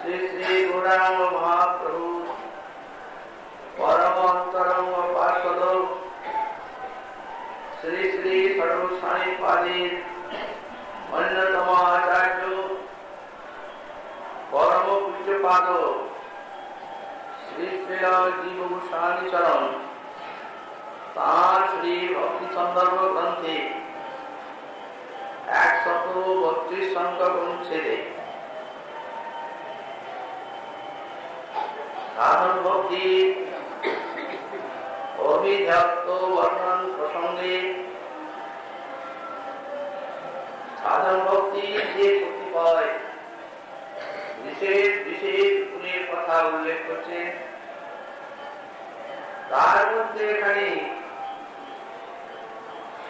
श्री श्री गौरांग महाप्रभु परम अंतरंग पार्षद श्री श्री सर्वसाई पादी अन्यतम आचार्य परम पूज्यपाद श्री श्री जीव गोस्वामी चरण तार श्री भक्ति संदर्भ ग्रंथे 132 संख्यक अनुच्छेदे साधन भक्ति अभिव्यक्त वर्णन प्रसंगे साधन भक्ति जे कतिपय विशेष विशेष गुণের কথা উল্লেখ করছে তার মধ্যে এখানে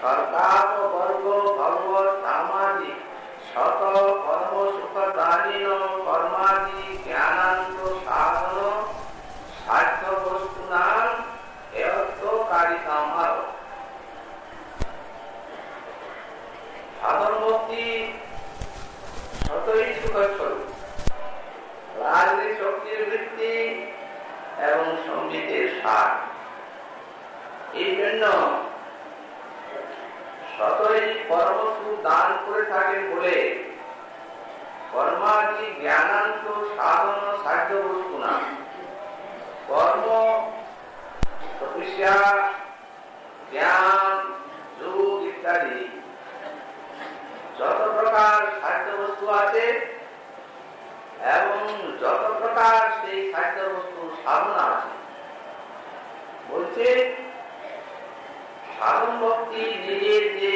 সরকার বর্গ ভগবত নামাদি শত কর্ম সুখদানীন কর্মাদি জ্ঞানান্ত সাধন সাধ্য বস্তু নাম একারিতামার সাধন ভক্তি শতই সুখস্বরূপ রাজনীতি শক্তির বৃত্তি এবং সঙ্গীতের সার এই জন্য শতই পরমসুখ দান করে থাকেন বলে কর্মাদি জ্ঞানান্ত সাধন সাধ্য বস্তু না কর্ম তপস্যা জ্ঞান যোগ ইত্যাদি যত প্রকার সাধ্য বস্তু আছে এবং যত প্রকার সেই সাধ্য বস্তু সাধনা আছে বলছে সাধন ভক্তি নিজের যে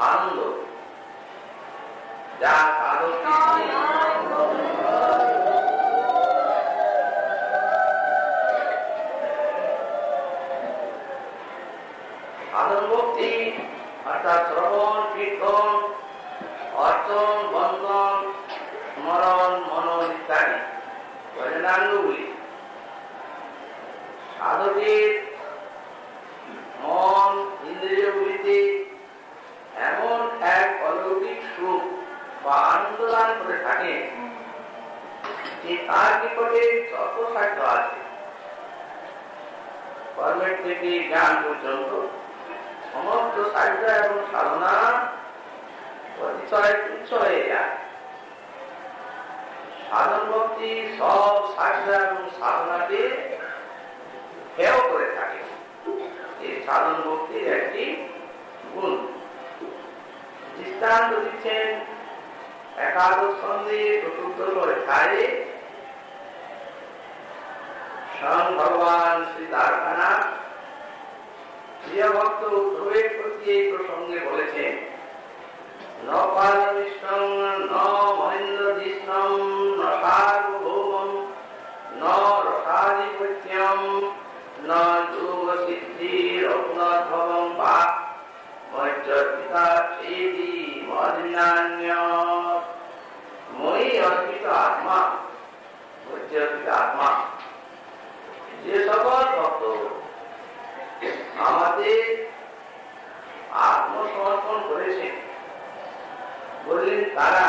আনন্দ যা সাধক সাধন ভক্তি অর্থাৎ শ্রবণ কীর্তন অর্চন বন্দন স্মরণ মনন ইত্যাদি ভজনাঙ্গগুলি সাধকের মন ইন্দ্রিয়গুলিতে এমন এক অলৌকিক সুখ বা আনন্দ দান করে থাকে যে তার নিকটে যত সাধ্য আছে কর্মের থেকে জ্ঞান পর্যন্ত সমস্ত সাধ্য এবং সাধনা পরিচয় তুচ্ছ হয়ে যায় সাধন ভক্তি সব সাধ্য এবং সাধনাকে হেয় করে থাকে এই সাধন ভক্তির একটি গুণ দৃষ্টান্ত দিচ্ছেন একাদশ স্কন্ধে চতুর্থ অধ্যায়ে স্বয়ং ভগবান শ্রী দ্বারকানাথ প্রিয় ভক্ত উদ্ধবের প্রতি এই প্রসঙ্গে বলেছেন ন পারমিষ্টং ন মহেন্দ্রদিষ্ণং ন সার্বভৌমং ন রসাধিপত্যং ন যোগ সিদ্ধি রঘুনাথভবং বা মজ্জপিতা চেদি মদিনান্য মই অর্পিত আত্মা মজ্জপিত আত্মা যে সকল ভক্ত আমাদের আত্মসমর্পণ করেছেন বললেন তারা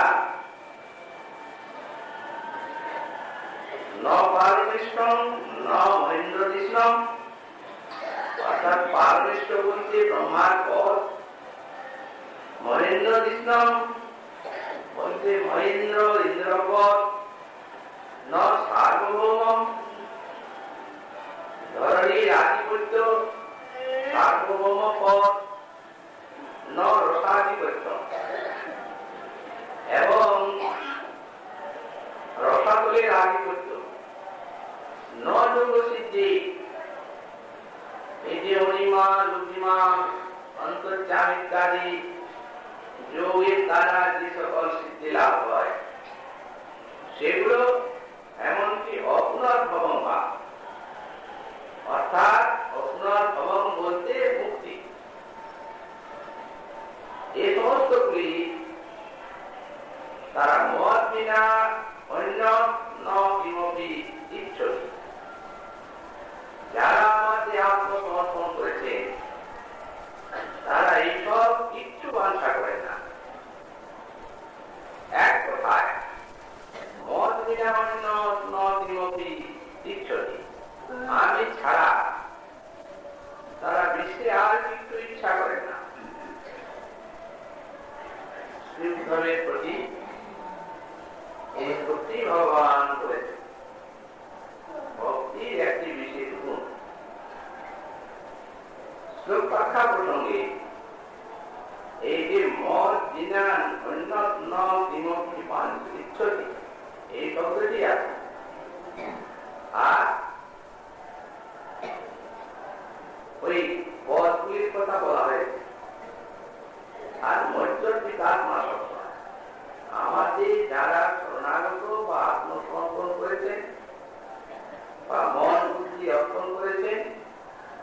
ন পারমিষ্টং ন মহেন্দ্রদিষ্ণং অর্থাৎ পারমিষ্ট বলতে ব্রহ্মার পদ মহেন্দ্রদিষ্ণং বলতে মহেন্দ্র ইন্দ্রপদ ন সার্বভৌমং ধরণীর আধিপত্য সার্বভৌম পদ ন রসাধিপত্য এবং রসাতলের আধিপত্য ন যোগ সিদ্ধি এই যে অনিমা লুদ্ধিমা অন্তর্যাম ইত্যাদি যোগের দ্বারা যে সকল সিদ্ধি লাভ হয় সেগুলো এমনকি অপুনর্ভবং বা অর্থাৎ অপুনর্ভব বৈষ্ণবের প্রতি এই ভক্তি ভগবান করেছে। ভক্তির একটি বিশেষ গুণ। শ্লোক ব্যাখ্যা প্রসঙ্গে এই যে মদ জিনান অন্য বিমুক্তি পান ইচ্ছতি এই শব্দটি আছে। আর ওই পদগুলির কথা বলা হয়েছে। আর মৈত্র বিকাশ মাসক আমাদের যারা শরণাগত বা আত্মসমর্পণ করেছেন বা মন বুদ্ধি অর্পণ করেছেন,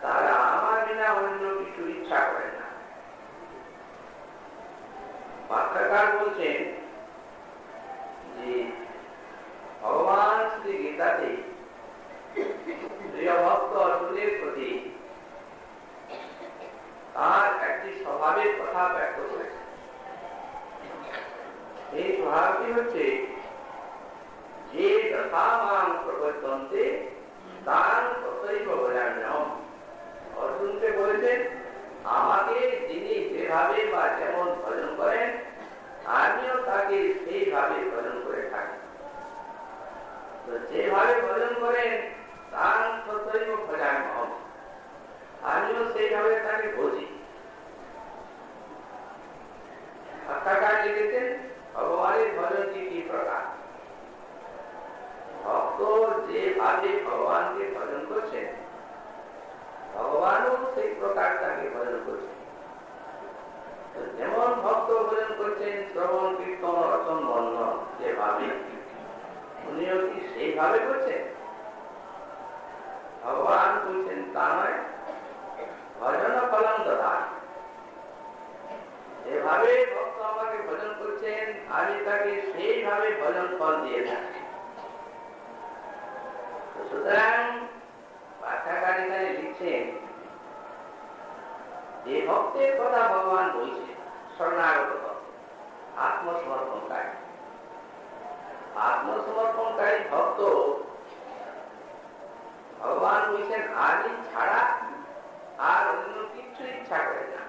তারা আমার বিনা অন্য কিছু ইচ্ছা করেন না। ব্যাখ্যাকার বলছেন যে ভগবান শ্রী গীতাতে প্রিয় ভক্ত অর্জুনের প্রতি তার একটি স্বভাবের কথা ব্যক্ত করেছে। এই স্বভাবটি হচ্ছে যে যথামাং প্রবর্তন্তে তাং তথৈব ভজাম্যহম। অর্জুনকে বলেছেন, আমাকে যিনি যেভাবে বা যেমন ভজন করেন, আমিও তাকে সেইভাবে ভজন করে থাকি। তো যেভাবে ভজন করেন তাং তথৈব ভজাম্যহম, আমিও সেইভাবে তাকে বুঝি। ব্যাখ্যাকার লিখেছেন ভগবানের ভজনটি কি প্রকার। ভক্ত যেভাবে ভগবানকে ভজন করছেন, ভগবানও সেই প্রকার তাকে ভজন করছেন। যেমন ভক্ত ভজন করছেন শ্রবণ কীর্তন রচন বন্ধন, যেভাবে উনিও কি সেইভাবে করছেন? ভগবান বলছেন তা নয়, ভজন ফলম দদামি। যেভাবে ভক্ত আমাকে ভজন করছেন, আমি তাকে সেইভাবে ভজন ফল দিয়ে থাকি। সুতরাং ব্যাখ্যাকার এখানে লিখছেন যে ভক্তের কথা ভগবান বলছেন, শরণাগত ভক্ত, আত্মসমর্পণকারী। আত্মসমর্পণকারী ভক্ত ভগবান বলছেন আমি ছাড়া আর অন্য কিছু ইচ্ছা করে না।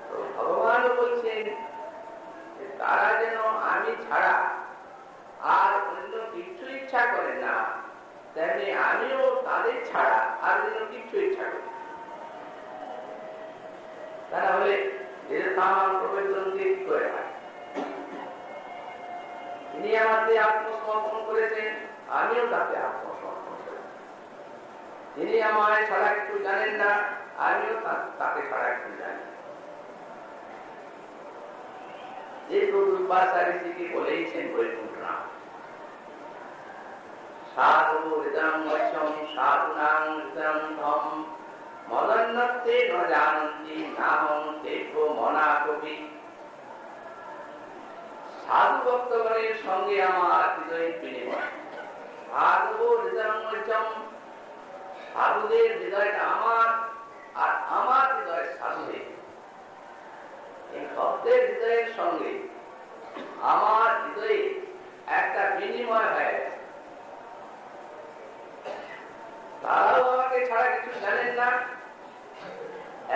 তো ভগবান বলছেন তারা যেন আমি ছাড়া আর অন্য কিছু ইচ্ছা করে না, তেমনি আমিও তাদের ছাড়া আর অন্য কিছু ইচ্ছা করি। তারা হলে করে হয়। তিনি আমাদের আত্মসমর্পণ করেছেন, আমিও তাকে আত্মসমর্পণ করেছি। তিনি আমায় ছাড়া কিছু জানেন না, আমিও তাকে ছাড়া কিছু জানি না। যেহেতু দুর্বাসারীকে বলেইছেন বৈকুণ্ঠনাথ, সাধু হৃদয়ং বৈশ্যং সাধুনাং হৃদয়ং ধম মদন্নতে ন জানন্তি নাহং তেভ্যো মনা কবি। সাধু ভক্তগণের সঙ্গে আমার হৃদয় বিনিময়। সাধু হৃদয়ং বৈশ্যং, সাধুদের হৃদয়টা আমার আর আমার হৃদয় সাধুদের। এই ভক্তের হৃদয়ের সঙ্গে আমার হৃদয়ে একটা বিনিময় হয়ে গেছে। তারাও আমাকে ছাড়া কিছু জানেন না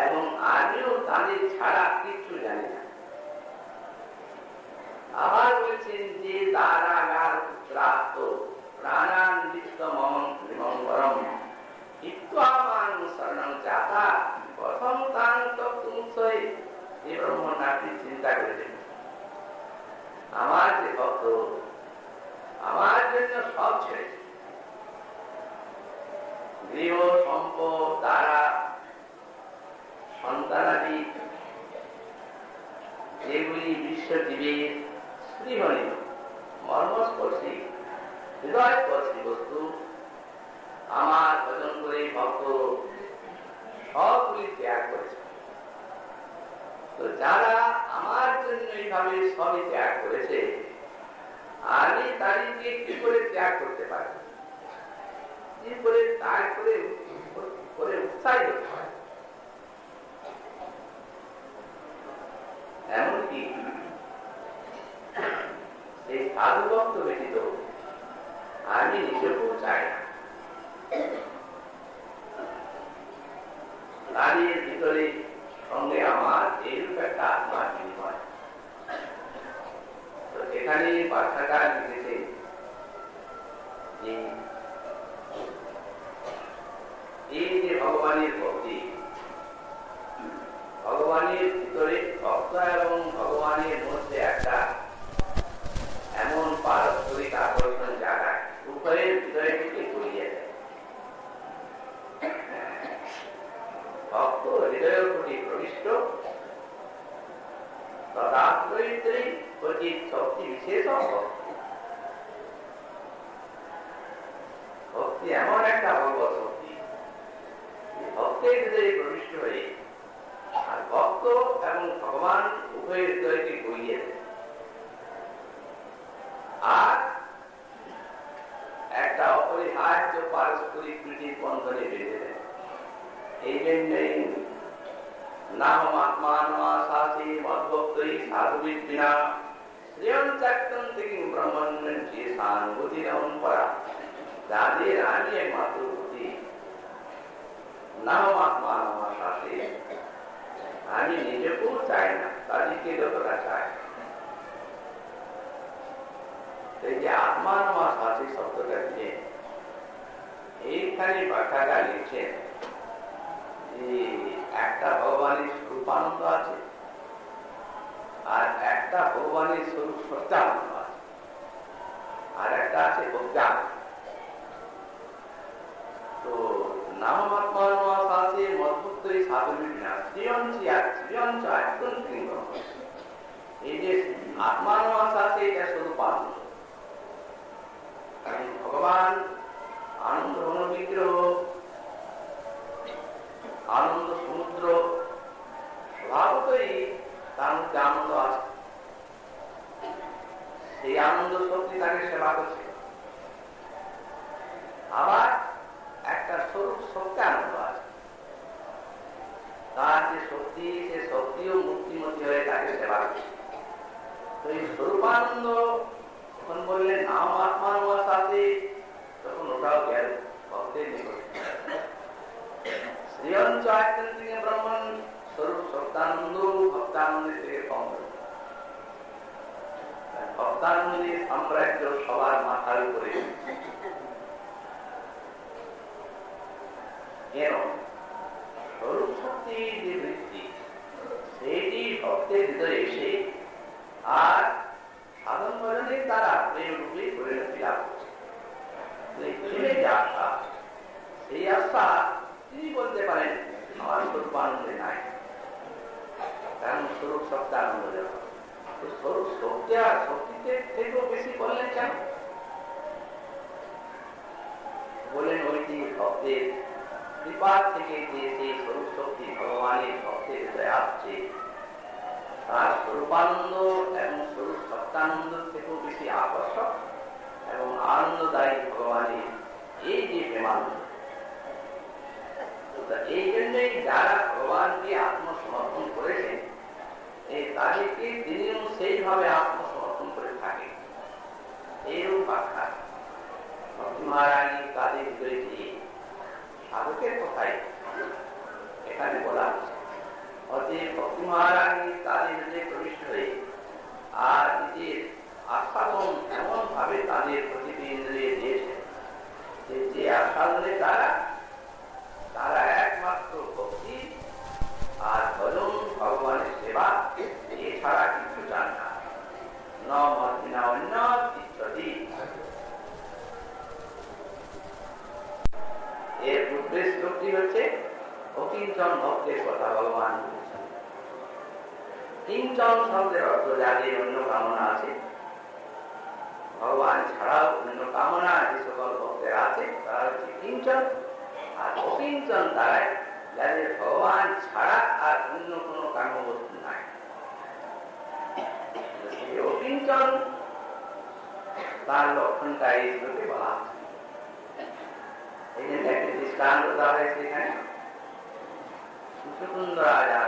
এবং আমিও তাদের ছাড়া কিছু জানি না। আবার বলছেন যে দারাগার প্রাপ্ত প্রাণান্বিত মঙ্গলম ইত্যামান শরণং চাতা প্রথম তাং তত্ত্বমুৎসয়ে। এই ব্রহ্মনাথী চিন্তা করেছেন, আমার যে ভক্ত আমার জন্য সব ছেড়েছে, গৃহ সম্পদ দ্বারা সন্তানাদি যেগুলি বিশ্বজীবের স্পৃহণীয় মর্মস্পর্শী হৃদয়স্পর্শী বস্তু, আমার ভজন করে ভক্ত সবগুলি ত্যাগ করেছে। তো যারা আমার জন্য এইভাবে সবই ত্যাগ করেছে, আমি তাদেরকে কি করে ত্যাগ করতে পারি, কি করে ত্যাগ করে উৎসাহিত হতে পারি। এমনকি সেই সাধু ভক্ত ব্যতীত আমি নিজেকেও চাই না। তাদের ভিতরে সঙ্গে আমার এইরূপ একটা আত্মার বিনিময়। তো এখানে বাচ্চাটা লিখেছে যে এই যে ভগবানের ভক্তি, ভগবানের ভিতরে ভক্ত এবং ভগবানের মধ্যে একটা এমন পারস্পরিক আকর্ষণ জায়গায় উভয়ের ভিতরে থেকে গড়িয়ে যায়। ভক্ত হৃদয়ের প্রতি প্রবিষ্ট তদাত্মৈত্রী প্রতি শক্তি বিশেষ ভক্তি এমন একটা ভগবত শক্তি, ভক্তের হৃদয়ে প্রবিষ্ট হয়ে আর ভক্ত এবং ভগবান উভয়ের হৃদয়কে গড়িয়ে দেয় আর একটা অপরিহার্য পারস্পরিক প্রীতির বন্ধনে বেঁধে দেয়। এই জন্যই নাহমাত্মানমাসাসি মদ্ভক্তই সাধুবিদ্বিনা শ্রেয়ঞ্চাক্তম থেকে ব্রহ্মণ্যের যে সানুভূতি রমন করা, যাদের আমি একমাত্র বুদ্ধি নাহমাত্মানমাসাসি, আমি নিজেকেও চাই না, তাদেরকে যতটা চাই। এই যে আত্মানমাসাসি শব্দটা দিয়ে এইখানে ব্যাখ্যাটা লিখছেন যে একটা ভগবানের স্বরূপানন্দ আছে আর একটা ভগবানের স্বরূপ সত্যানন্দ আছে আর একটা আছে অজ্ঞান। তো নামাত্মানমাসাসি মদ্ভক্তই সাধুবিদ্বিনা শ্রীয়ঞ্চি আর শ্রীয়ঞ্চ একদম লিঙ্গ। এই যে আত্মানমাসাসি এটা স্বরূপানন্দ, ভগবান আনন্দ ঘন বিগ্রহ, আনন্দ সমুদ্র, স্বভাবতই তার মধ্যে আনন্দ আছে। সেই আনন্দ শক্তি তাকে সেবা করছে। আবার একটা স্বরূপ শক্তি আনন্দ আছে, তার যে শক্তি, সে শক্তিও মুক্তিমতী হয়ে তাকে সেবা করছে। তো এই স্বরূপানন্দ যখন বললেন নাম আত্মানমাসাসি, তখন ওটাও গেল ভক্তের নিকট। শ্রীয়ঞ্চ আত্যন্তিক ব্রহ্মণ স্বরূপ সত্যানন্দ ভক্তানন্দের থেকে কম। ভক্তানন্দের সাম্রাজ্য সবার মাথার উপরে। কেন? স্বরূপ শক্তির যে বৃত্তি, সেইটি ভক্তের ভিতরে এসে আর সাধন ভজনের দ্বারা প্রেম রূপে পরিণতি লাভ করছে। প্রেমের যে আশা, সেই আশা তিনি বলতে পারেন আমার স্বরূপ আনন্দে নাই, কারণ স্বরূপ শক্তি আনন্দ দেওয়া। স্বরূপ শক্তি আর শক্তিতে থেকেও বেশি বললেন কেন? বলেন ওই যে ভক্তের কৃপা থেকে যে সেই স্বরূপ শক্তি ভগবানের ভক্তের হৃদয়ে আসছে, তার স্বরূপানন্দ এবং স্বরূপ সত্যানন্দ থেকেও বেশি আকর্ষক এবং আনন্দদায়ী ভগবানের এই যে প্রেমানন্দ। এই জন্যই যারা ভগবানকে আত্মসমর্পণ করেছেন, এই তাদেরকে তিনিও সেইভাবে আত্মসমর্পণ করে থাকে। এইরূপ ব্যাখ্যা ভক্তি মহারানী তাদের ভিতরে দিয়ে সাধকের কথাই এখানে বলা হচ্ছে। অতএব ভক্তি মহারানী তাদের ভিতরে প্রবিষ্ট হয়ে আর নিজের আস্বাদন এমন ভাবে তাদের প্রতিবিন্দ্রিয়ে দিয়েছে যে আস্বাদনের দ্বারা তারা একমাত্র ভক্তি আর ভজন ভগবানের সেবা এছাড়া কিছু চান না। না অন্য ইত্যাদি। এর উদ্দেশ্য শ্লোকটি হচ্ছে অকিঞ্চন ভক্তের কথা ভগবান বলেছেন। কিঞ্চন শব্দের অর্থ যাদের অন্য কামনা আছে, ভগবান ছাড়াও অন্য কামনা যে সকল ভক্তের আছে তারা হচ্ছে কিঞ্চন। আর অকিঞ্চন তারাই যাদের ভগবান ছাড়া আর অন্য কোনো কর্মবস্তু নাই। অকিঞ্চন তার লক্ষণটা এই শ্লোকে বলা আছে। এই জন্য একটি দৃষ্টান্ত দেওয়া হয়েছে এখানে। সুকুন্দ রাজা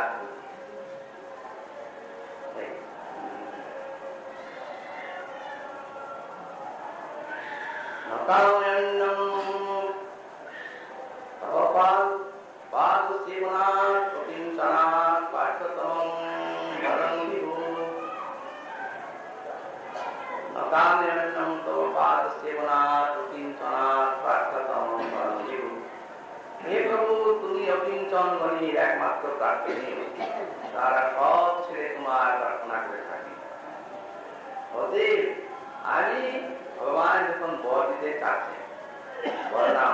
তুমি অকিঞ্চন গণির একমাত্র প্রার্থনী, তারা সব ছেড়ে তোমার প্রার্থনা করে থাকি। অতএব আমি ভগবান যখন বর দিতে চাচ্ছে, বললাম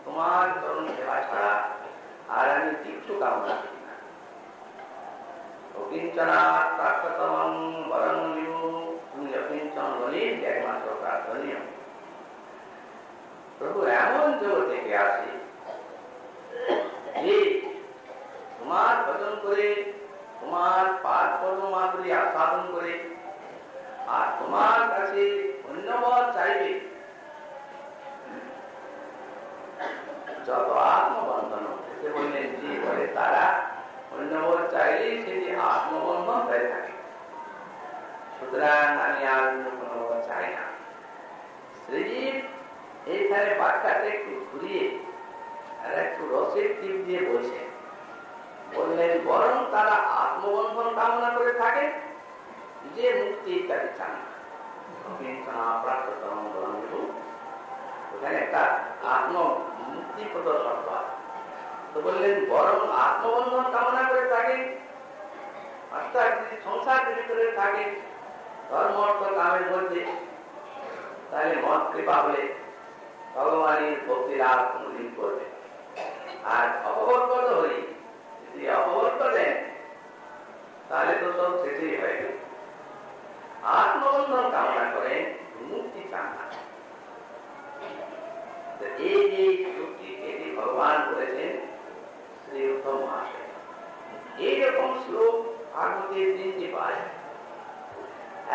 তোমার চরণ সেবা ছাড়া আর আমি কিছু কামনা করি না। অকিঞ্চনা প্রার্থতম বরং তুমি অকিঞ্চন গণির একমাত্র প্রার্থনীয়। প্রভু এমন জোর থেকে আসি যে তোমার ভজন করে, তোমার পাদ পদ্ম মাধুরী আস্বাদন করে আর তোমার কাছে ধন্যবাদ চাইবে, যত আত্মবন্ধন হতে বললেন যে বলে তারা ধন্যবাদ চাইলে সেটি আত্মবন্ধন হয়ে থাকে। সুতরাং আমি আর কোনো চাই না। শ্রীজীব এইখানে বাক্যাটা একটু ঘুরিয়ে আর একটু রসের টিপ দিয়ে বলছে, বললেন বরং তারা আত্মবন্ধন কামনা করে থাকে, যে মুক্তি ইত্যাদি চান না। ওখানে একটা আত্ম মুক্তি প্রদর্শন হয়। তো বললেন বরং আত্মবন্ধন কামনা করে থাকে, অর্থাৎ যদি সংসারের ভিতরে থাকে ধর্ম অর্থ কামের মধ্যে, তাহলে মত কৃপা হলে ভগবানের ভক্তি লাভ কোনদিন করবে। আর অপবর্গত হই, যদি অপবর্গ দেন তাহলে তো সব শেষই হয়ে গেল। আত্মবন্ধন কামনা করেন, মুক্তি চান না। এই যে শ্লোকটি এটি ভগবান বলেছেন শ্রী উত্তম মহাশয়। এইরকম শ্লোক ভাগবতের 3টি পাওয়া যায়।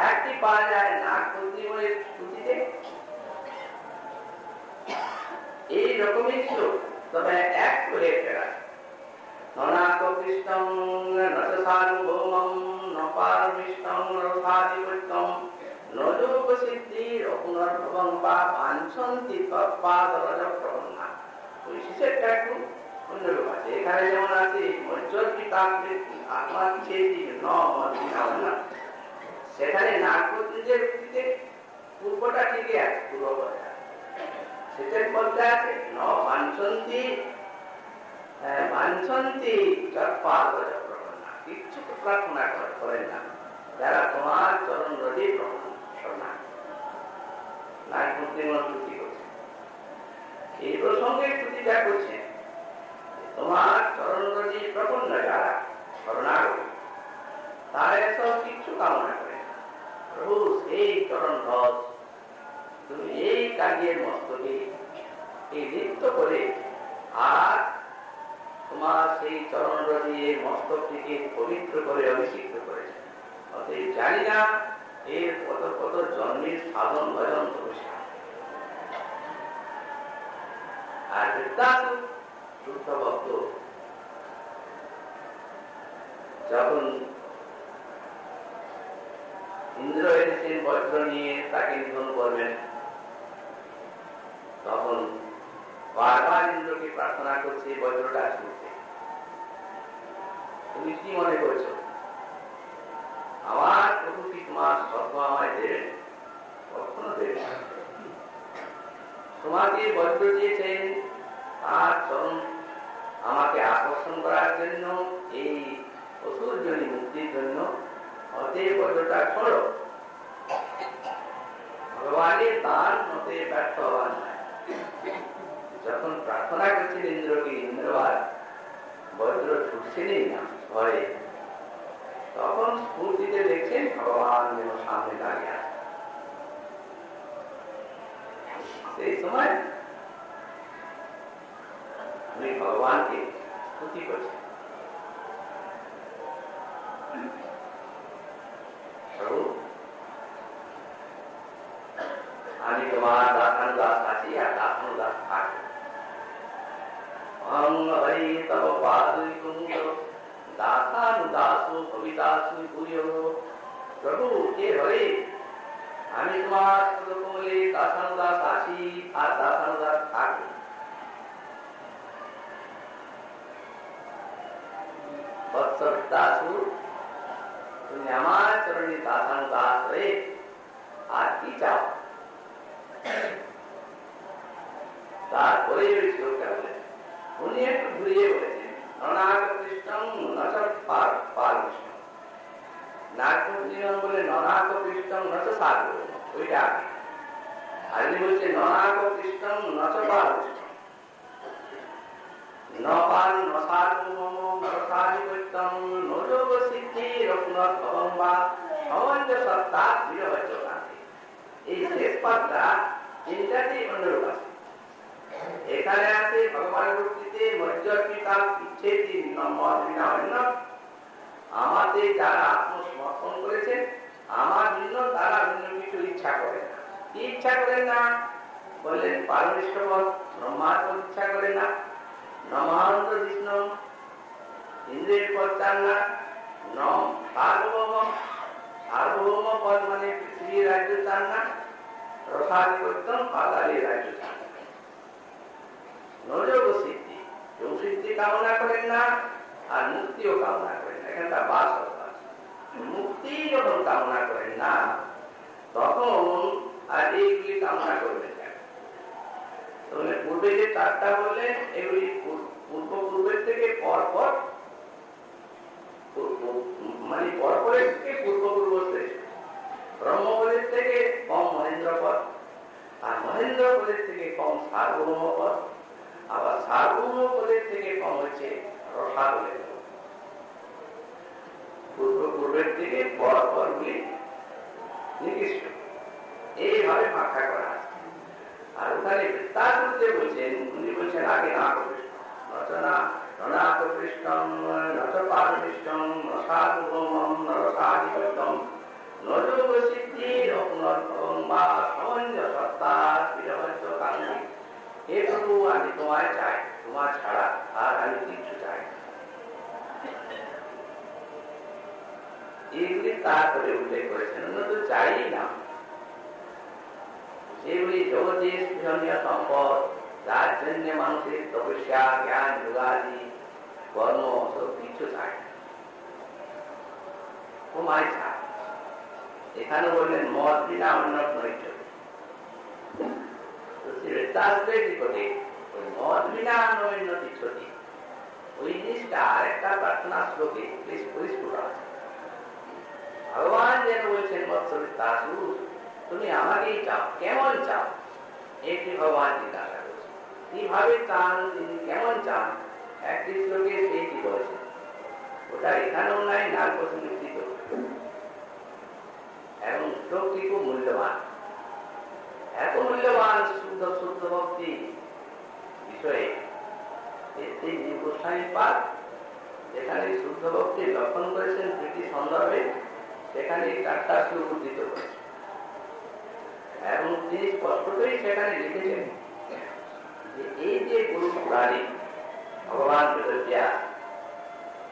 একটি পাওয়া যায় নাগপঞ্চমীর স্তুতিতে, এই রকমই শ্লোক, তবে এক করে ফেরা ননাক কৃষ্ণং নসানুভৌমং নপারমিষ্টং রসাদিবৈত্যং নযোগ সিদ্ধির পুনর্ভবং বা বাঞ্ছন্তি তৎপাদরজপ্রবন্না। ওই শেষেরটা একটু অন্যরূপ আছে। এখানে যেমন আছে মজ্জতি তান্ত্রিক আত্মা চেতি ন মদিনা, সেখানে নাগপঞ্চমীর উক্তিতে পূর্বটা ঠিকই আছে, পূর্বপদটা সেটার পদটা আছে ন বাঞ্ছন্তি বাঞ্ছন্তি তৎপাদরজপ্রবন্না, কিচ্ছু প্রার্থনা করেন না যারা তোমার চরণ রজে স্তুতি করছে। এই প্রসঙ্গে স্তুতিটা করছে তোমার চরণ রজে প্রপন্ন যারা শরণাগত, তারা এসব কিচ্ছু কামনা করে না। প্রভু সেই চরণ রজ তুমি এই কাজের মস্তকে এই লিপ্ত করে আর তোমার সেই চরণ রজে মস্তকটিকে পবিত্র করে অভিষিক্ত করেছে। অতএব জানি না এর কত কত জন্মের সাধন ভজন তপস্যা। আর শুদ্ধ ভক্ত যখন ইন্দ্র এনেছেন বজ্র নিয়ে তাকে নিধন করবেন, তখন বারবার ইন্দ্রকে প্রার্থনা করছে বজ্রটা শুনতে, তুমি কি মনে করছো আমার প্রভু কি তোমার স্বর্গ আমায় দেবেন? কখনো দেবেন না। তোমাকে বজ্র দিয়েছেন তার চরণ আমাকে আকর্ষণ করার জন্য, এই অসুর জনী মুক্তির জন্য। অতএব বজ্রটা ছড়ো, ভগবানের দান হতে ব্যর্থ হওয়ার নয়। যখন প্রার্থনা করছেন ইন্দ্রকে, ইন্দ্রবার বজ্র ছুটছেনই না ভয়ে, তখন স্ফূর্তিতে দেখছেন ভগবান যেন সামনে দাঁড়িয়ে আছে। সেই সময় আমি ভগবানকে স্তুতি করছি, প্রভু আমি তোমার দাসানুদাস আছি আর দাসানুদাস থাকবো। হরি তব পাদুই কুঞ্জ দাসানুদাসু কবিতাসু পুরিয়। প্রভু কে হরে, আমি তোমার কোমলে দাসানুদাস আছি আর দাসানুদাস থাকবো। দাসু তুমি আমার চরণে দাসানুদাস হয়ে আর কি চাও? আর ইনি বলছেন ননাক কৃষ্ণম নচপাল নপাল নসারুমম নরসারি বৈতম নযোগ সিদ্ধি রত্নভবম বা সমঞ্জ সত্তা বিরহজ গান্ধী। এই শেষ পাঠটা তিনটাতেই অনুরূপ আছে। এখানে আছে ভগবানের ভক্তিতে মজ্জর্পিতা ইচ্ছেতি মত বিনা অন্য, আমাদের যারা আত্মসমর্পণ করেছেন আমার ভিন্ন তারা ভিন্ন কিছু ইচ্ছা করেন না। কি ইচ্ছা করেন না বললেন? পারমেশ্বর ব্রহ্মার ইচ্ছা করেন না, নমানন্দ বিষ্ণু ইন্দ্রের পদ চান না, নম সার্বভৌম সার্বভৌম পদ মানে পৃথিবীর রাজ্য চান না, রসাধিপত্যম পাতালের রাজ্য চান না, নযোগ সিদ্ধি যোগ সিদ্ধি কামনা করেন না, আর মুক্তিও কামনা করেন না। এখানটা বাস মুক্তি যখন কামনা করেন না তখন আর এইগুলি কামনা করবেন কেন? পূর্বে যে চারটা বললেন এগুলি পূর্বের থেকে পরপর, মানে পরপরের থেকে পূর্ব শ্রেষ্ঠ। ব্রহ্মপদের থেকে কম মহেন্দ্র পদ, আর মহেন্দ্র পদের থেকে কম সার্বভৌম পদ, আবার সার্বভৌম পদের থেকে কম হচ্ছে রসাতলের পদ। পূর্বের থেকে পরপর গুলি নির্দিষ্ট এইভাবে ব্যাখ্যা করা আছে। আর ওখানে বিস্তার করতে বলছেন, উনি বলছেন আগে না রচনা রণাক কৃষ্ণম নচপারমিষ্টম রসাতুভম নরসাধিপত্যম নযোগ সিদ্ধি রত্নভবম বা সমঞ্জ সত্তা বিরহজ কান্তি। হে প্রভু, আমি তোমায় চাই, তোমার ছাড়া আর আমি কিছু চাই না। এগুলি তারপরে উল্লেখ করেছেন, অন্য তো চাই না। সেগুলি জগতের স্পৃহনীয় সম্পদ, যার জন্য মানুষের তপস্যা জ্ঞান যোগাদি কর্ম সব কিছু চায় না, তোমায় চায়। এখানে বললেন মত বিনা উন্নত নৈচ। মত বিনা নৈন্যতি ছটি, ওই জিনিসটা আরেকটা প্রার্থনা শ্লোকে পরিস্ফুট আছে। ভগবান যেন বলছেন মৎস্যবিত্তাসু, তুমি আমাকেই চাও, কেমন চাও? একটি ভগবান জিজ্ঞাসা করছে কিভাবে চান, তিনি কেমন চান। একটি শ্লোকে সেইটি বলেছেন, ওটা এখানেও নাই, নাল প্রসঙ্গিত এবং শ্লোকটি খুব মূল্যবান। এত মূল্যবান শুদ্ধ শুদ্ধ ভক্তি বিষয়ে গোস্বামী পাঠ যেখানে শুদ্ধ ভক্তি লক্ষণ করেছেন প্রীতি সন্দর্ভে, সেখানে চারটা শ্লোক উদ্ধৃত করেছেন এবং তিনি স্পষ্টতই সেখানে লিখেছেন যে এই যে গুরু পুরাণী ভগবান বেদব্যাস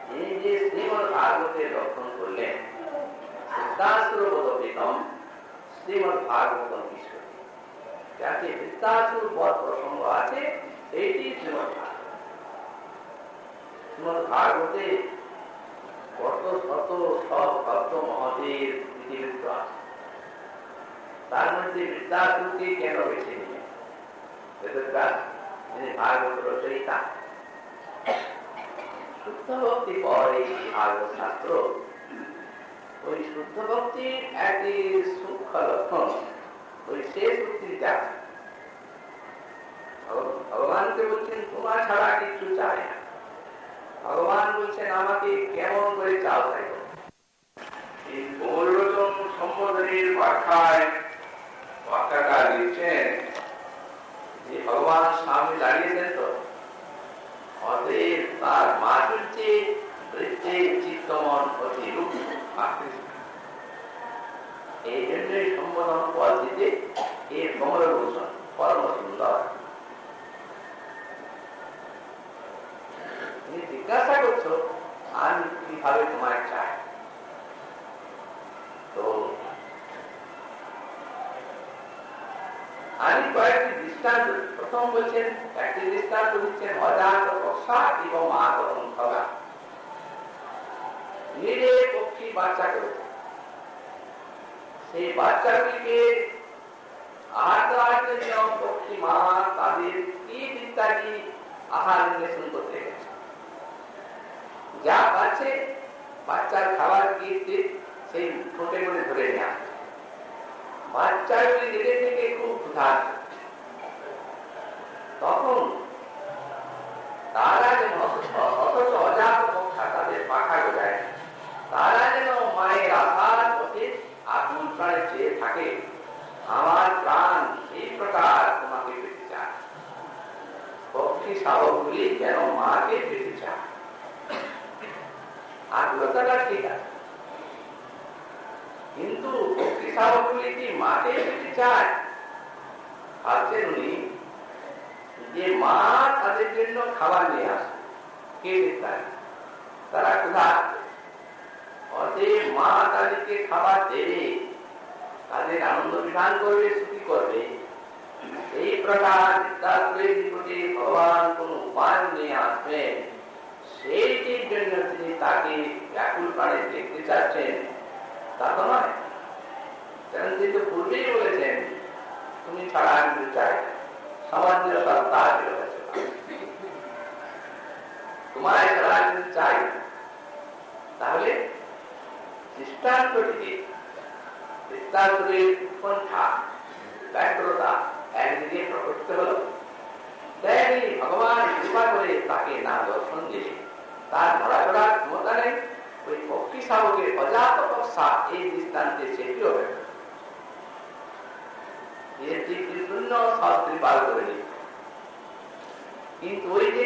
তিনি যে শ্রীমদ ভাগবতে লক্ষণ করলেন, বৃত্তাসুরবোধম শ্রীমদ ভাগবতম ঈশ্বর, যাতে বৃত্তাসুর বধ প্রসঙ্গ আছে সেইটি শ্রীমদ ভাগবত। শ্রীমদ ভাগবতে কত শত সব ভক্ত মহতের ইতিবৃত্ত আছে, তার মধ্যে বৃত্তাসুরকে কেন বেছে নিলেন বেদব্যাস, তিনি ভাগবত রচয়িতা। শুদ্ধ ভক্তি পরে ভাগবত শাস্ত্র, ওই শুদ্ধ ভক্তির একটি সূক্ষ্ম লক্ষণ ওই শেষ উক্তিটা ভগবানকে বলছেন তোমার ছাড়া কিছু চাই না। ভগবান বলছেন আমাকে কেমন করে চাও তাই। এই গৌরতম সম্বোধনের ব্যাখ্যায় ব্যাখ্যাকার লিখছেন যে ভগবান সামনে দাঁড়িয়েছেন তো, অতএব তার মাধুর্যে বৃত্তে চিত্তমন অতিরূপ আকৃষ্ট, এই জন্যই সম্বোধন পদ দিতে এর কমলভূষণ পরম সুন্দর। তুমি জিজ্ঞাসা করছো আমি কিভাবে তোমায় চাই, তো আমি কয়েকটি দৃষ্টান্ত প্রথম বলছেন, একটি দৃষ্টান্ত দিচ্ছেন অজাত পক্ষা এবং আতরণ খগা। নিজে পক্ষী বাচ্চা করেছে, সেই বাচ্চাগুলিকে আহার দেওয়ার জন্য পক্ষী মা তাদের কীট ইত্যাদি আহার নিবেশন করতে গেছে। যা পাচ্ছে বাচ্চার খাবার কীট সেই ঠোঁটে করে ধরে নেওয়া, বাচ্চাগুলি নিজে থেকে খুব উদ্ধার। তখন তারা যেন অথচ অজাত পক্ষা তাদের পাখা গোজায়, তারা যেন মায়ের আশার পথে আকুল প্রাণে চেয়ে থাকে, আমার প্রাণ এই প্রকার তোমাকে পেতে চায়। পক্ষী শাবকগুলি যেন মাকে পেতে চায়। আকুলতাটা ঠিক আছে, কিন্তু পক্ষী শাবকগুলি কি মাকে পেতে চায়? ভাবছেন উনি যে মা তাদের জন্য খাবার নিয়ে আসে, কে দিতে, তারা ক্ষুধার্ত, অতএব মা তাদেরকে খাবার দেবে, তাদের আনন্দ বিধান করবে, সুখী করবে। এই প্রকার ভগবান কোন উপায় নিয়ে আসবেন, সেইটির জন্য তিনি তাকে ব্যাকুল প্রাণে দেখতে চাচ্ছেন, তা তো নয়। কারণ তিনি তো পূর্বেই বলেছেন তুমি ছাড়া আমি চাই, সমাজের সব তার বিরোধে তোমার ছাড়া আমি চাই। তাহলে দৃষ্টান্তটিকে, দৃষ্টান্তটির উৎকণ্ঠা ব্যগ্রতা একদিকে প্রকটিত হল। তেমনি ভগবান কৃপা করে তাকে না দর্শন দিলে তার ধরাধরা ক্ষমতা নেই। ওই পক্ষী শাবকের অজাত পক্ষা এই দৃষ্টান্তে সেটি হবে, এর দিক শূন্য সব কৃপাল করে দিল। কিন্তু ওই যে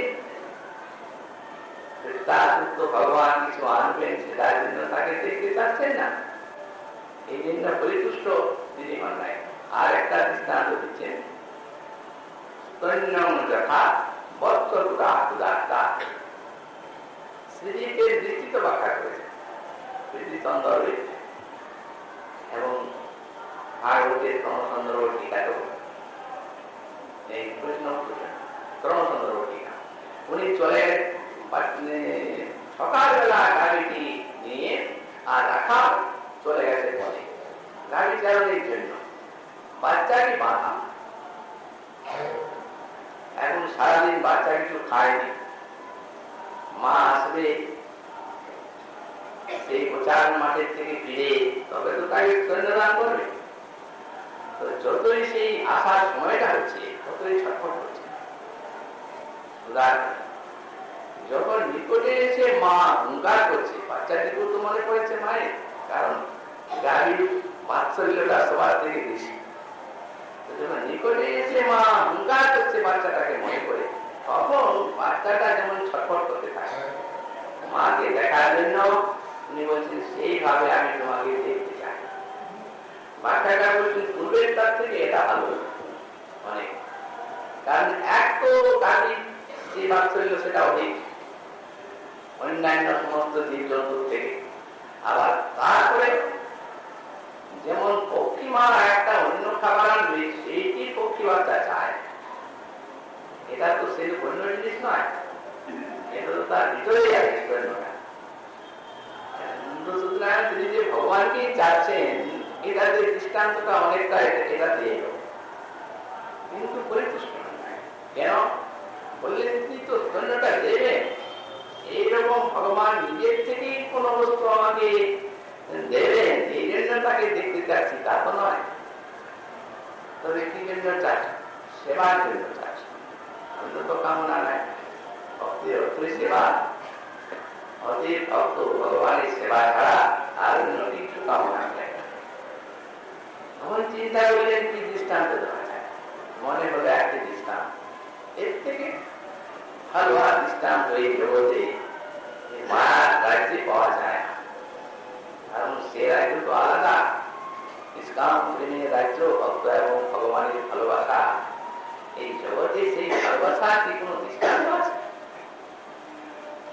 ভগবান কিছু আনবেন, সেটার জন্য তাকে দেখতে চাচ্ছেন না, এই জন্য পরিতুষ্ট তিনি হন নাই। আর একটা দৃষ্টান্ত দিচ্ছেন, শ্রীজীবের দৃষ্টিত ব্যাখ্যা করেছেন সন্দর্ভে এবং ভাগবতের ক্রমসন্দর্ভ টিকাতেও এই প্রশ্ন ক্রমসন্দর্ভ টিকা। উনি চলে সকালবেলা গাড়িটি নিয়ে আর রাখা চলে গেছে বলে গাড়ি চালানোর জন্য, বাচ্চাকে বাঁধা। এখন সারাদিন বাচ্চা কিছু খায়নি, মা আসবে সেই প্রচার মাঠের থেকে ফিরে, তবে তো তাকে সৈন্যদান করবে। তো যতই সেই আসার সময়টা হচ্ছে ততই ছটফট হচ্ছে। যখন নিকটে এসে মা হুঙ্কার করছে, বাচ্চাটিকেও তো মনে পড়েছে মায়ের, কারণ গাড়ির বাৎসল্যটা সবার থেকে বেশি। যখন নিকটে এসে মা হুঙ্কার করছে বাচ্চাটাকে মনে করে, তখন বাচ্চাটা যেমন ছটফট করতে থাকে। মাকে দেখার জন্য উনি বলছেন সেইভাবে আমি তোমাকে দেখতে চাই। বাচ্চাটা বলছেন পূর্বের তার থেকে এটা ভালো অনেক, কারণ এক তো গাড়ির যে বাৎসল্য সেটা অধিক অন্যান্য সমস্ত জীব জন্তুর থেকে। আবার তারপরে যেমন পক্ষী মা একটা অন্য খাবার আনবে, সেইটি পক্ষী বাচ্চা চায়, এটা তো সেই অন্য জিনিস নয়, এটা তো তার ভিতরেই আছে। তিনি যে ভগবানকেই চাচ্ছেন, এটা যে দৃষ্টান্তটা অনেকটা এটা দিয়ে, কিন্তু পরিপুষ্ট কেন বললেন তিনি তো ধন্যটা দেবেন। এইরকম ভগবান নিজের থেকেই কোন বস্তু আমাকে দেবেন, এই জন্য তাকে দেখতে চাচ্ছি তা তো নয়। তবে কি জন্য চাচ্ছি? সেবার জন্য চাচ্ছি, অন্য তো কামনা নাই। ভক্তের অর্থই সেবা, অতি ভক্ত ভগবানের সেবা ছাড়া আর অন্য কিছু কামনা নেই। তখন চিন্তা করলেন কি দৃষ্টান্ত দেওয়া যায়, মনে হলো একটি দৃষ্টান্ত, এর থেকে ভালো আর দৃষ্টান্ত এই জগতে মায়ার রাজ্যে পাওয়া যায়। কারণ সে রাজ্য তো আলাদা, ইসলাম প্রেমের রাজ্য, ভক্ত এবং ভগবানের ভালোবাসা। এই জগতে সেই ভালোবাসা কি কোনো দৃষ্টান্ত আছে?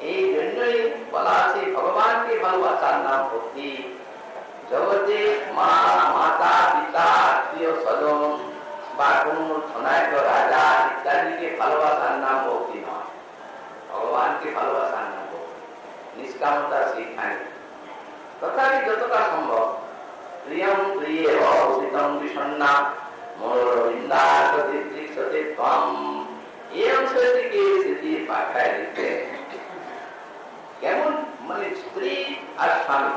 এই জন্যই বলা আছে ভগবানকে ভালোবাসার নাম ভক্তি। জগতে মা, মাতা, পিতা, আত্মীয় স্বজন বা কোন ধনাঢ্য রাজা ইত্যাদিকে ভালোবাসার নাম ভক্তি নয়, ভগবানকে ভালোবাসার নাম ভক্তি। নিষ্কামতা শিক্ষায় তথাপি যতটা সম্ভব প্রিয়ম প্রিয়ে অবস্থিতম বিষণ্ণা মনোরবিন্দাসতে ত্বম, এই অংশটিকে স্মৃতি পাঠায় দিতে। কেমন মানে স্ত্রী আর স্বামী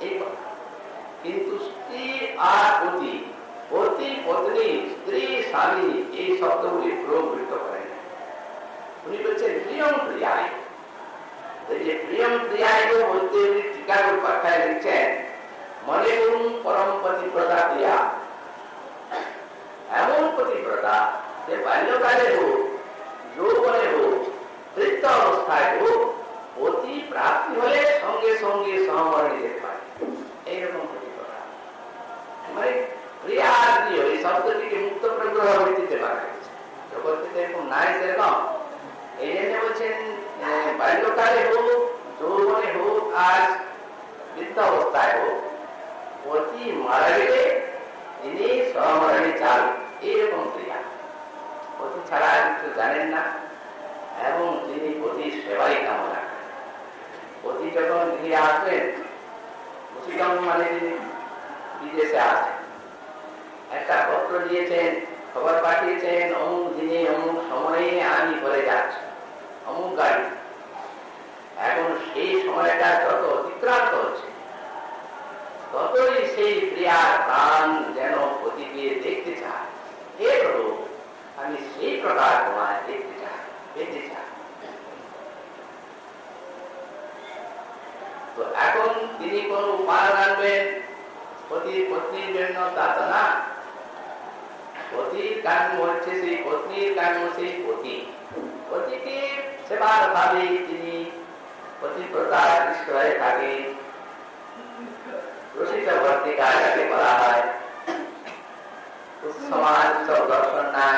এই কথা, কিন্তু স্ত্রী আর পতি, পতি পত্নী, স্ত্রী আমি এই শব্দগুলি প্রবৃত্ত করেন। উনি বলছেন প্রিয়ম প্রিয়ায়। যে প্রিয়ম প্রিয়ায় বলতে উনি টিকার পাঠায় লিখছেন, মনে করুন পরম পতিব্রতা প্রিয়া, এমন পতিব্রতা যে বাল্যকালে হোক, যৌবনে হোক, বৃদ্ধ অবস্থায় হোক, অতি প্রাপ্তি হলে সঙ্গে সঙ্গে সহমরণে যেতে পারে, এইরকম পতিব্রতা। মানে প্রিয়া আর প্রিয় এই শব্দটিকে মুক্ত প্রগ্রহ ভিত্তিতে বানা গেছে, জগতে এরকম নাই সেরকম। এই জন্য বলছেন বাল্যকালে হোক, যৌবনে হোক, আর বৃদ্ধ অবস্থায় হোক, অতি মারা গেলে তিনি সহমরণে চাল, এইরকম প্রিয়া। পতি ছাড়া কিছু জানেন না এবং তিনি পতির সেবাই কামনা করেন। পতি যখন গৃহে আসবেন, মুসিগঞ্জ মানে তিনি বিদেশে আছেন, একটা পত্র দিয়েছেন, খবর পাঠিয়েছেন, অমুক দিনে অমুক সময়ে আমি করে যাচ্ছি অমুক গাড়ি। এখন সেই সময়টা যত অতিক্রান্ত হচ্ছে, ততই সেই প্রিয়ার প্রাণ যেন পতিকে দেখতে চায়। হে প্রভু, আমি সেই প্রকার তোমায় দেখতে চাই, পেতে চাই। তো এখন তিনি কোন উপায় আনবেন পত্নীর জন্য, তা তো না। পতির কর্ম হচ্ছে সেই পত্নীর কর্ম, সেই পতি। পতিকে সেবার ভাবে তিনি পতিব্রতা দৃষ্ট হয়ে থাকে। রসিক ভর্তিকা যাকে বলা হয়, সমাজ সব দর্শন নাই,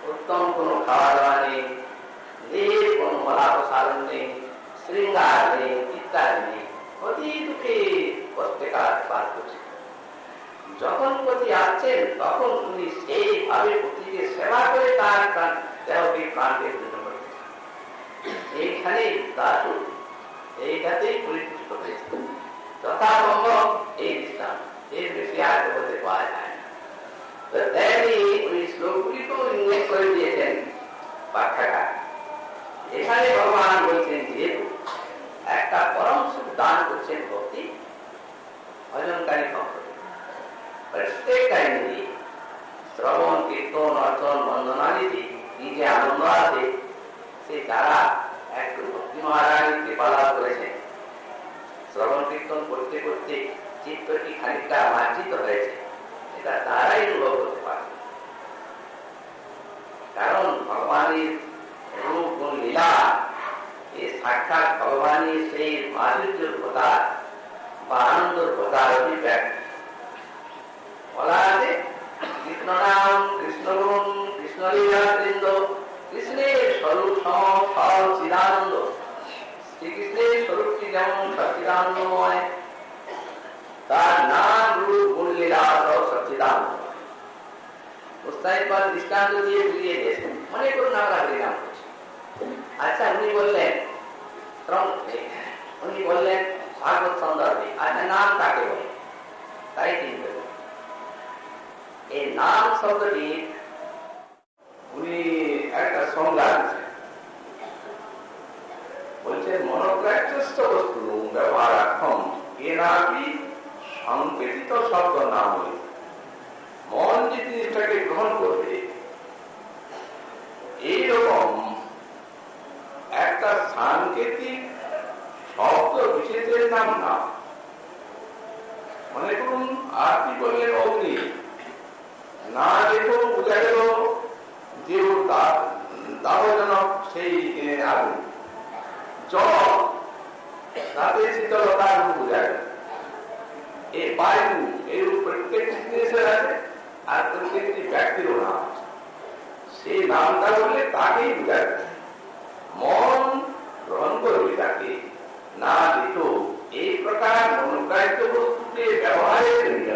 উত্তম কোন খাওয়া দাওয়া নেই, দেহের কোন মলা প্রসারণ নেই, শৃঙ্গার নেই, ইত্যাদি নেই, অতি দুঃখে কষ্টে কাজ পার করছে। যখন পতি আসছেন তখন উনি সেইভাবে পতিকে সেবা করে তার দেহকে প্রাণকে পূর্ণ করতে চান। এইখানেই তার এইটাতেই পরিচিত হয়েছে যথাসম্ভব এই দৃষ্টান্ত, এর বেশি আর হতে পাওয়া যায় না। তো তেমনি উনি শ্লোকগুলিকেও ইংলিশ করে দিয়েছেন ব্যাখ্যাকার। এখানে ভগবান বলছেন যেহেতু একটা পরম সুখ দান করছেন ভক্তি, ভজনকারী ভক্ত প্রত্যেক টাইমে শ্রবণ, কীর্তন, অর্চন, বন্দনাদিতে কি যে আনন্দ আছে, সে তারা একটু ভক্তি মহারানীর কৃপা লাভ করেছেন। শ্রবণ কীর্তন করতে করতে চিত্তটি খানিকটা মার্জিত হয়েছে, এটা তারাই অনুভব করতে পারে। কারণ ভগবানের রূপ গুণ লীলা এই সাক্ষাৎ ভগবানের সেই মাধুর্যের কথা বা আনন্দের কথা অভিব্যক্ত। বলা আছে কৃষ্ণ নাম, কৃষ্ণ গুণ, কৃষ্ণ লীলা বৃন্দ, কৃষ্ণের স্বরূপ সম চিদানন্দ। শ্রীকৃষ্ণের স্বরূপটি যেমন সচ্চিদানন্দময়, তার নাম, রূপ, গুণ, লীলা সব সচ্চিদানন্দময়। উৎসাহিত বা দৃষ্টান্ত দিয়ে বুঝিয়ে দিয়েছেন। মনে করুন আমরা হরিনাম করছি, আচ্ছা উনি বললেন ভাগবত সন্দর্ভে, আচ্ছা নাম কাকে বলে, তাই তিনি বললেন। এই নাম শব্দটি উনি একটা সংজ্ঞা দিচ্ছেন, বলছেন মনোগ্রাহ্যস্থ বস্তু ব্যবহারার্থম এনাপি সংকেতিত শব্দ নাম হইতে। মন যে জিনিসটাকে গ্রহণ করবে, এইরকম একটা সাংকেতিক শব্দ বিশেষের নাম না। মনে করুন আপনি বললেন অগ্নি, না দেখো বোঝা গেল যে দাহজনক সেই আগুন। জল, তাতে শীতলতা আগুন বোঝা গেল। এই বায়ু, এর প্রত্যেকটি জিনিসের আছে, আর প্রত্যেকটি ব্যক্তিরও নাম আছে। সেই নামটা বললে তাকেই বোঝা গেল। মন গ্রহণ করবে তাকে, না দিত। এই প্রকার মনোগ্রাহ্য বস্তুকে ব্যবহারের জন্য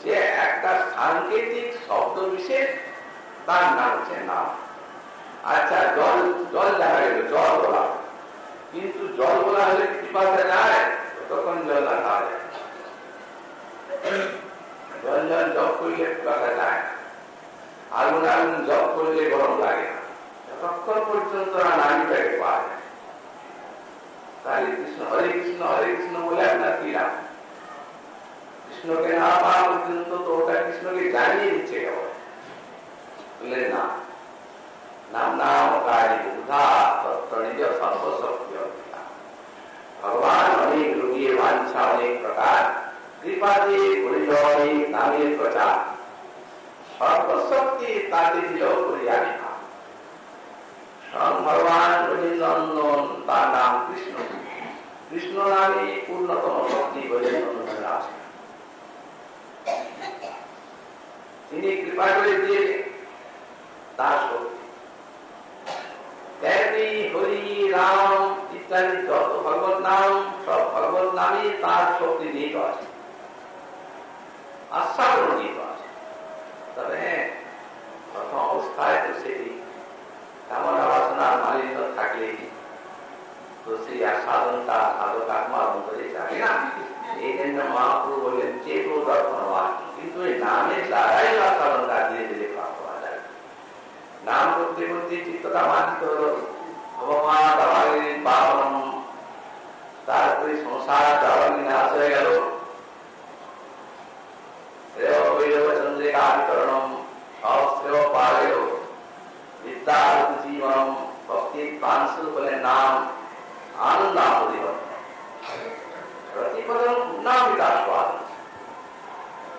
যে একটা সাংকেতিক শব্দ বিশেষ, তার নাম হচ্ছে নাম। আচ্ছা জল, জল দেখা গেল, জল বলা, কিন্তু জল বলা হলে পিপাসা যায়, তখন জল না খাওয়া যায়। জল জল জপ করলে পিপাসা যায় না, আগুন আগুন জপ করলে গরম লাগে না, যতক্ষণ পর্যন্ত নামটাকে পাওয়া যায়। তাহলে কৃষ্ণ হরে কৃষ্ণ হরে কৃষ্ণ বলে আপনার কি লাভ? কৃষ্ণকে না পাওয়া পর্যন্ত তো ওটা কৃষ্ণকে জানিয়ে দিচ্ছে কেবল, ভক্তি তাকে দিল করিয়া বিধান। স্বয়ং ভগবান ব্রজেন্দ্রনন্দন, তার নাম কৃষ্ণ। কৃষ্ণ নামে পূর্ণতম ভক্তি ব্রজেন্দ্রনন্দনের আছে। তিনি কৃপা করে দিয়ে তার শক্তি দেবী, হরি, রাম ইত্যাদি যত ভগবত নাম, সব ভগবত নামে তার শক্তি নিহিত আছে, আস্বাদন নিহিত আছে। তবে হ্যাঁ, প্রথম অবস্থায় তো সেটি কামনা বাসনার মালিন্য থাকলে তো সেই আস্বাদনটা সাধক আত্মার অন্তরে যাবে না। এই জন্য মহাপ্রভু বললেন চেত দর্পণবান, কিন্তু এই নামের দ্বারাই আস্বাদনটা ধীরে ধীরে প্রাপ্ত হওয়া যায়। নাম করতে করতে চিত্তটা মানিত হল ভগবান পাবন, তারপরে সংসার জল বিনাশ হয়ে গেল। চন্দ্রিকা বিতরণম সহস্র পারেও বিদ্যার জীবনম ভক্তির প্রাংশু বলে নাম আনন্দ প্রতিপদম নাম বিকাশ পাওয়া।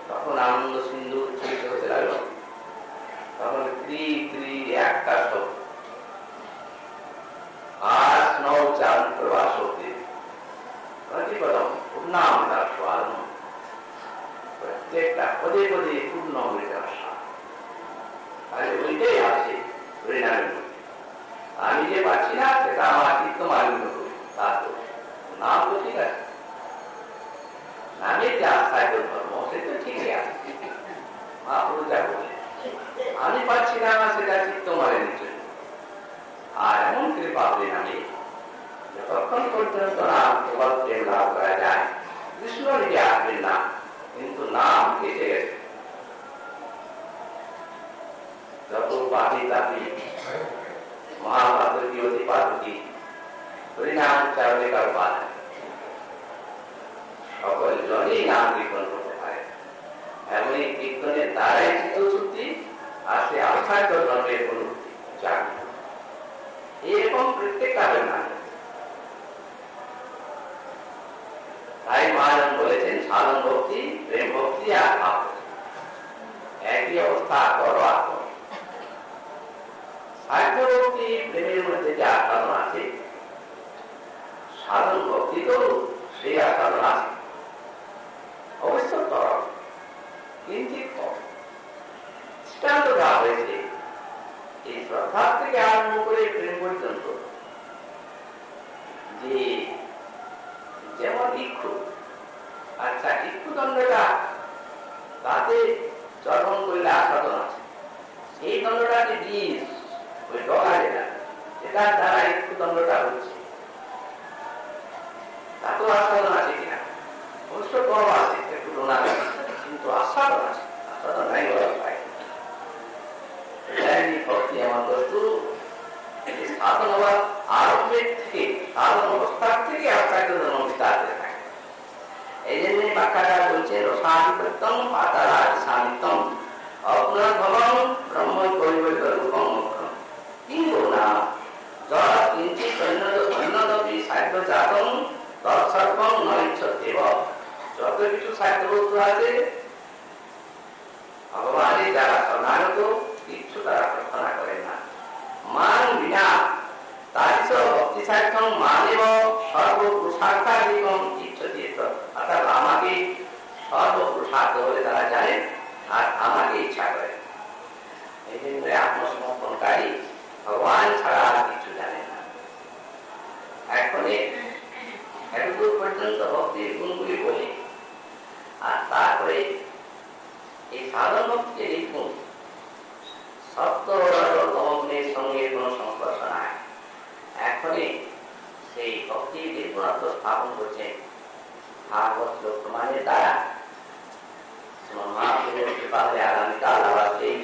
তখন আনন্দ সিন্ধু উচ্ছ্বসিত হতে লাগল। তখন ক্রি ক্রি একটা শব্দ, আর স্নৌ চান প্রবাস হতে প্রতিপদম পূর্ণাম বিকাশ পাওয়া। প্রত্যেকটা পদে পদে পূর্ণ বিকাশ, তাহলে ওইটাই আছে পরিণামের মধ্যে। আমি যে পাচ্ছি না সেটা আমার চিত্ত মালিন্য করি, তার নাম তো ঠিক আছে, নামের যে আস্থায় ধর্ম সে তো ঠিকই আছে। মহাপুরু যা বলে আমি পাচ্ছি না সেটা চিত্ত মালিন্যের জন্য। আর এমন কৃপা পরিণামে যতক্ষণ পর্যন্ত নাম কেবল প্রেম লাভ করা যায়, কৃষ্ণ নিজে আসবেন না, কিন্তু নাম কেটে গেছে। যত পাপি তাপি মহাপাতকি অতি পাতকি পরিণাম উচ্চারণে কারো বাধা, সকল জনই নাম কীর্তন করতে পারে। এমনই কীর্তনের দ্বারাই চিত্তশুদ্ধি আর সে আস্থায় ধর্মের অনুভূতি জাগ্রত। এরকম প্রত্যেকটা নাম। তাই মহাজন বলেছেন সাধন ভক্তি, প্রেম ভক্তি আর ভাব একই অবস্থা করো আর করো। সাহিত্য ভক্তি প্রেমের মধ্যে যে আস্বাদন আছে, সাধন ভক্তি তো সেই আস্বাদন আছে, অবশ্য তরল কিঞ্চিত কম। দৃষ্টান্ত দেওয়া হয়েছে এই শ্রদ্ধার থেকে আরম্ভ করে প্রেম পর্যন্ত, যে যেমন ইক্ষু, আচ্ছা ইক্ষুদণ্ডটা তাতে চর্বণ করলে আস্বাদন আছে, সেই দণ্ডটাকে বীজ ওই ডগা যেটা, সেটার দ্বারা ইক্ষুদণ্ডটা হচ্ছে, তাতেও আস্বাদন আছে কিনা? অবশ্য কম আছে তুলনা, কিন্তু আস্বাদন আছে, আস্বাদন নাই বলা পায়। ভক্তি এমন বস্তু সাধন হওয়ার আরম্ভের থেকে, সাধন অবস্থার থেকে আস্থায় বিস্তার করে থাকে। এই জন্যই ব্যাখ্যাটা বলছে রসাধিপত্যম পাতারাজ সামিত্যম অগ্নভবম ব্রহ্ম কৈবল্য রূপম মুখ্যম কিন্তু না যা কিঞ্চিৎ অন্যদপি সাধ্য জাতম তৎসর্বম ন ইচ্ছতেব। যত কিছু সাধ্য বস্তু আছে ভগবানের যারা শরণাগত, কিচ্ছু তারা প্রার্থনা করে না। মান বিনা তারিস ভক্তি সাধ্যম মানেব সর্বপুরুষার্থাধিকম ইচ্ছতে। অর্থাৎ আমাকে সর্বপুরুষার্থ বলে তারা জানেন আর আমাকে ইচ্ছা করে। এই জন্য আত্মসমর্পণকারী ভগবান ছাড়া আর কিছু জানেন না। এখন এতদূর পর্যন্ত ভক্তির গুণগুলি বলি, আর তারপরে এই সাধন ভক্তির এই গুণ সত্যের সঙ্গে কোন সংস্পর্শ নাই। এখনই সেই ভক্তির নির্গুণত্ব স্থাপন করছেন ভাগবত প্রমাণের দ্বারা। মহাপ্রভুর কৃপা হলে আগামীকাল আবার সেই